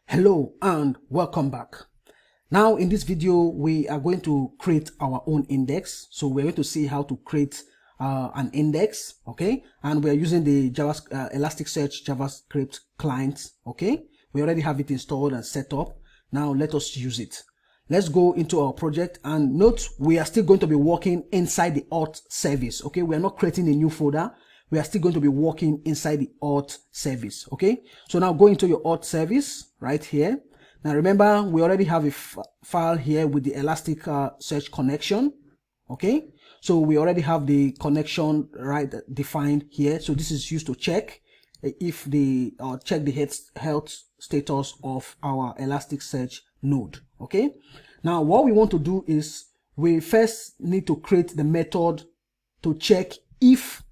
Hello and welcome back. Now in this video we are going to create our own index. So we're going to see how to create an index, okay? And we're using the Elasticsearch JavaScript client, okay? We already have it installed and set up. Now let us use it. Let's go into our project, and note we are still going to be working inside the auth service, okay? We are not creating a new folder. We are still going to be working inside the auth service, okay? So now go into your auth service right here. Now remember, we already have a file here with the Elasticsearch connection, okay? So we already have the connection right defined here. So this is used to check if check the health status of our Elasticsearch node, okay? Now what we want to do is we first need to create the method to check if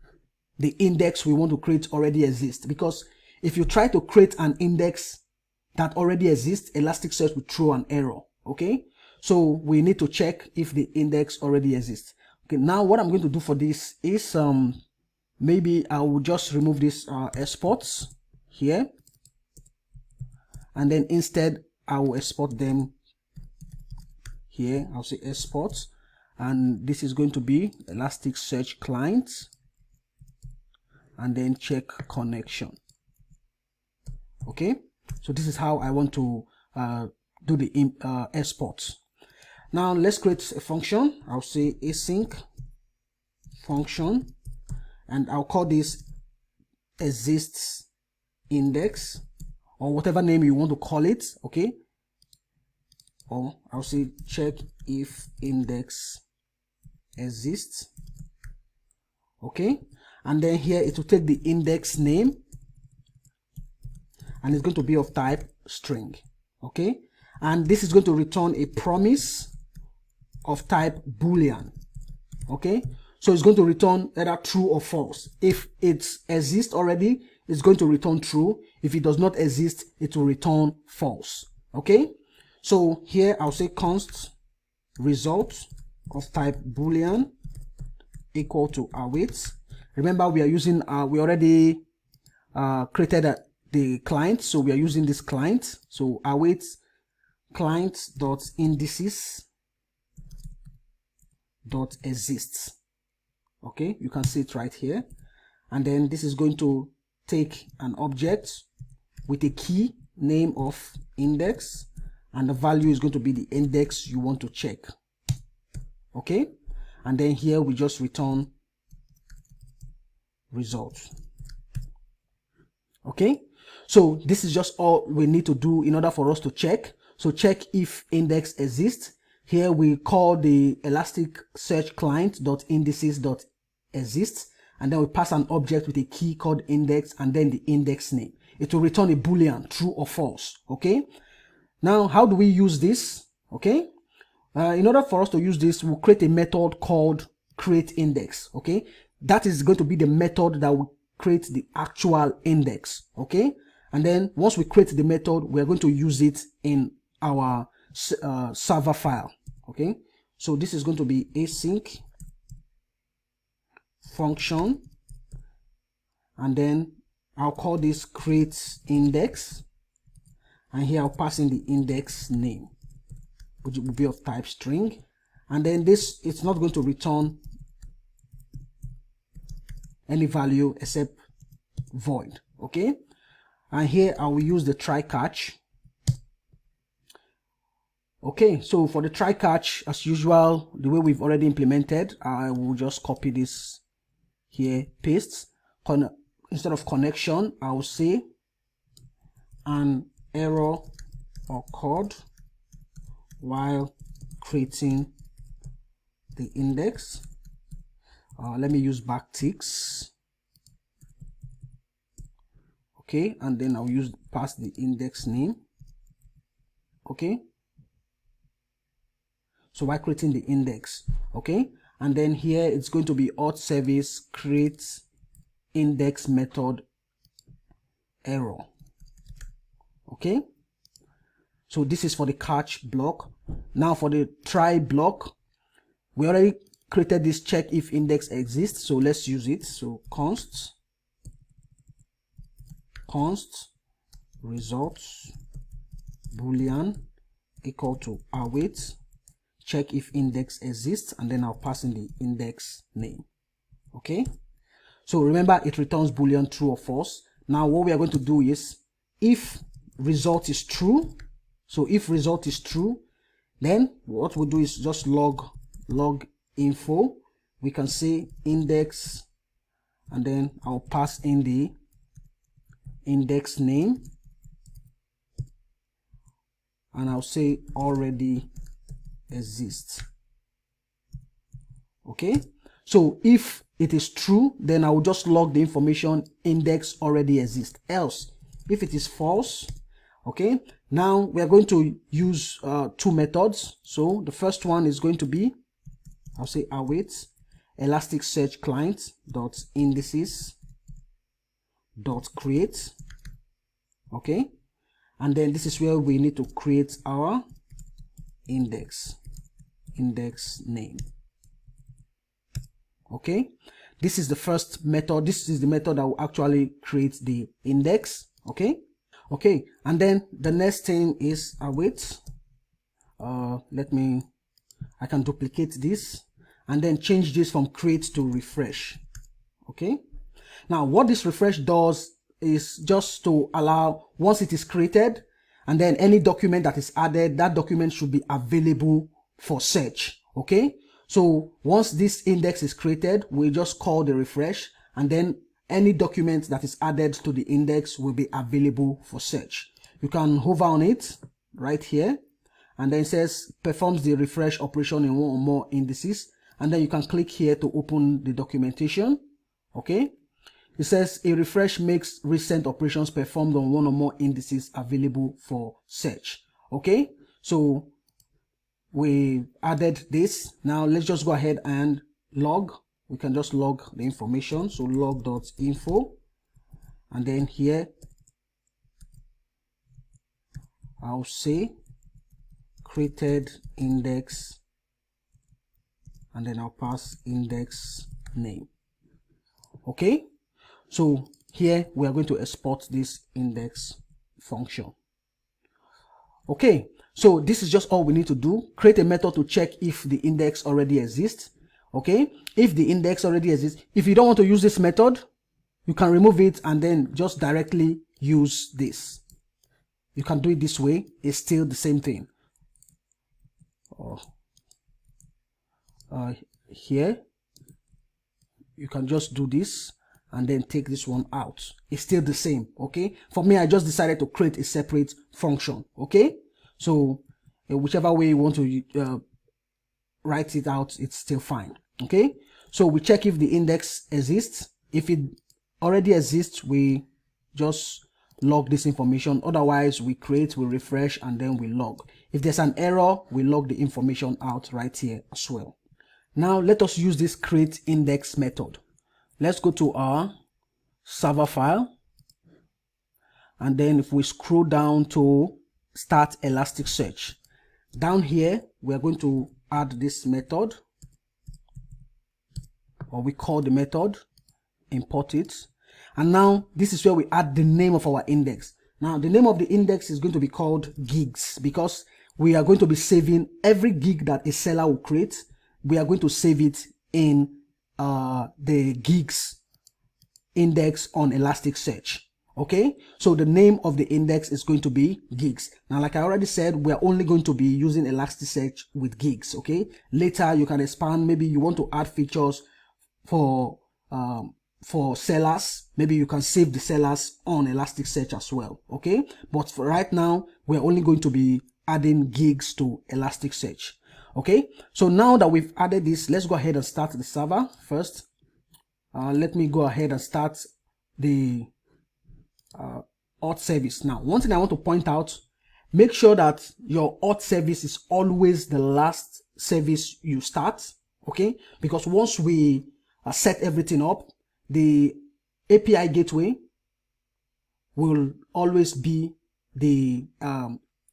the index we want to create already exists, because if you try to create an index that already exists, Elasticsearch will throw an error, okay? So we need to check if the index already exists. Okay, now what I'm going to do for this is maybe I will just remove this exports here, and then instead I will export them here. I'll say exports, and this is going to be Elasticsearch client, and then check connection. Okay, so this is how I want to do the exports. Now let's create a function. I'll say async function, and I'll call this exists index, or whatever name you want to call it, okay? Or I'll say check if index exists, okay? And then here it will take the index name, and it's going to be of type string, okay? And this is going to return a promise of type boolean, okay? So it's going to return either true or false. If it exists already, it's going to return true. If it does not exist, it will return false, okay? So here I'll say const result of type boolean equal to await. Remember, we are using we already created the client, so we are using this client. So await client.indices.exists, okay? You can see it right here. And then this is going to take an object with a key name of index, and the value is going to be the index you want to check, okay? And then here we just return results, okay? So this is just all we need to do in order for us to check. So check if index exists. Here we call the Elasticsearch client.indices.exists, and then we pass an object with a key called index and then the index name. It will return a boolean, true or false, okay? Now how do we use this? Okay, in order for us to use this, we'll create a method called createIndex, okay? That is going to be the method that will create the actual index, okay? And then once we create the method, we're going to use it in our server file, okay? So this is going to be async function, and then I'll call this createIndex, and here I'll pass in the index name, which will be of type string. And then this, it's not going to return any value except void, okay? And here I will use the try catch. Okay, so for the try catch, as usual, the way we've already implemented, I will just copy this here, paste. Instead of connection, I will say an error occurred while creating the index. Let me use backticks, okay? And then I'll pass the index name, okay? So while creating the index, okay? And then here it's going to be auth service create index method error, okay? So this is for the catch block. Now for the try block, we already created this check if index exists, so let's use it. So const results boolean equal to await, check if index exists, and then I'll pass in the index name. Okay, so remember it returns boolean true or false. Now what we are going to do is, if result is true, so if result is true, then what we'll do is just log info. We can say index, and then I'll pass in the index name, and I'll say already exists. Okay, so if it is true, then I will just log the information index already exists. Else, if it is false, okay, now we are going to use two methods. So the first one is going to be, I'll say await Elasticsearch client dot indices dot create. Okay, and then this is where we need to create our index name. Okay, this is the first method. This is the method that will actually create the index. Okay, and then the next thing is await. I can duplicate this and then change this from create to refresh. Okay, now what this refresh does is just to allow, once it is created, and then any document that is added, that document should be available for search. Okay, so once this index is created, we just call the refresh, and then any document that is added to the index will be available for search. You can hover on it right here, and then it says performs the refresh operation in one or more indices, and then you can click here to open the documentation. Okay, it says a refresh makes recent operations performed on one or more indices available for search. Okay, so we added this. Now let's just go ahead and log. We can just log the information. So log.info, and then here I'll say created index, and then I'll pass index name. Okay, so here we are going to export this index function. Okay, so this is just all we need to do. Create a method to check if the index already exists. Okay, if the index already exists, if you don't want to use this method, you can remove it and then just directly use this. You can do it this way. It's still the same thing. Here you can just do this and then take this one out. It's still the same. Okay, for me, I just decided to create a separate function. Okay, so whichever way you want to write it out, it's still fine. Okay, so we check if the index exists. If it already exists, we just log this information. Otherwise, we create, we refresh, and then we log. If there's an error, we log the information out right here as well. Now let us use this create index method. Let's go to our server file, and then if we scroll down to start Elasticsearch, down here we are going to add this method, or we call the method, import it, and now this is where we add the name of our index. Now the name of the index is going to be called gigs, because we are going to be saving every gig that a seller will create. We are going to save it in the gigs index on Elasticsearch. Okay, so the name of the index is going to be gigs. Now, like I already said, we are only going to be using Elasticsearch with gigs. Okay, later you can expand. Maybe you want to add features for sellers. Maybe you can save the sellers on Elasticsearch as well. Okay, but for right now, we're only going to be adding gigs to Elasticsearch. Okay, so now that we've added this, let's go ahead and start the server first. Let me go ahead and start the auth service. Now, one thing I want to point out, make sure that your auth service is always the last service you start. Okay, because once we set everything up, the API gateway will always be the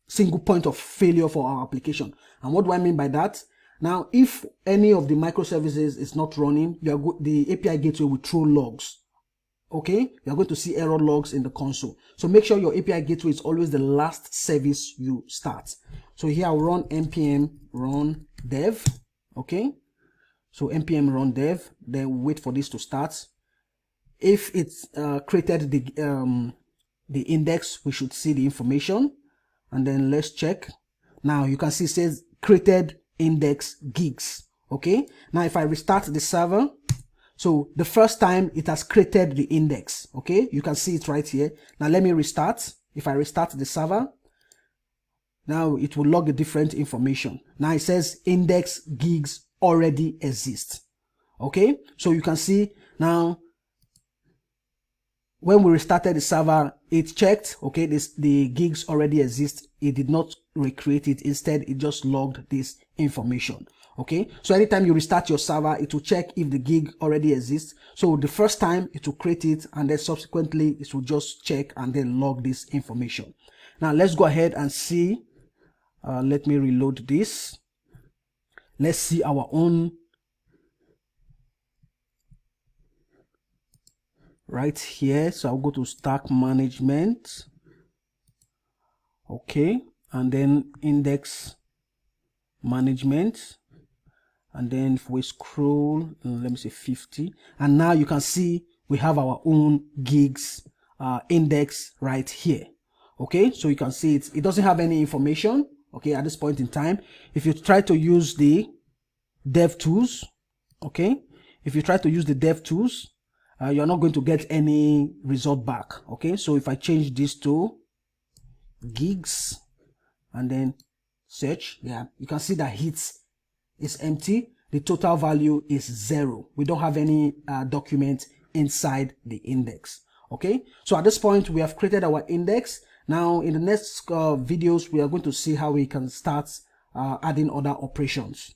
single point of failure for our application. And what do I mean by that? Now, if any of the microservices is not running, the API gateway will throw logs okay, you're going to see error logs in the console. So make sure your API gateway is always the last service you start. So here I'll run npm run dev, okay. So npm run dev, then wait for this to start. If it's created the index, we should see the information, and then let's check. Now you can see it says created index gigs, okay. Now if I restart the server, so the first time it has created the index, okay, you can see it right here. Now let me restart. If I restart the server, now it will log a different information. Now it says index gigs already exist, okay. So you can see now when we restarted the server, it checked, okay, the gigs already exist. It did not recreate it. Instead, it just logged this information, okay. So anytime you restart your server, it will check if the gig already exists. So the first time it will create it, and then subsequently it will just check and then log this information. Now let's go ahead and see. Let me reload this. Let's see our own right here. So I'll go to stack management, okay, and then index management, and then if we scroll, let me say 50, and now you can see we have our own gigs index right here, okay. So you can see it doesn't have any information, okay, at this point in time. If you try to use the dev tools, okay, if you try to use the dev tools, you're not going to get any result back, okay. So if I change this to gigs and then search, yeah, you can see that hits is empty. The total value is 0. We don't have any document inside the index, okay. So at this point we have created our index. Now in the next videos we are going to see how we can start adding other operations.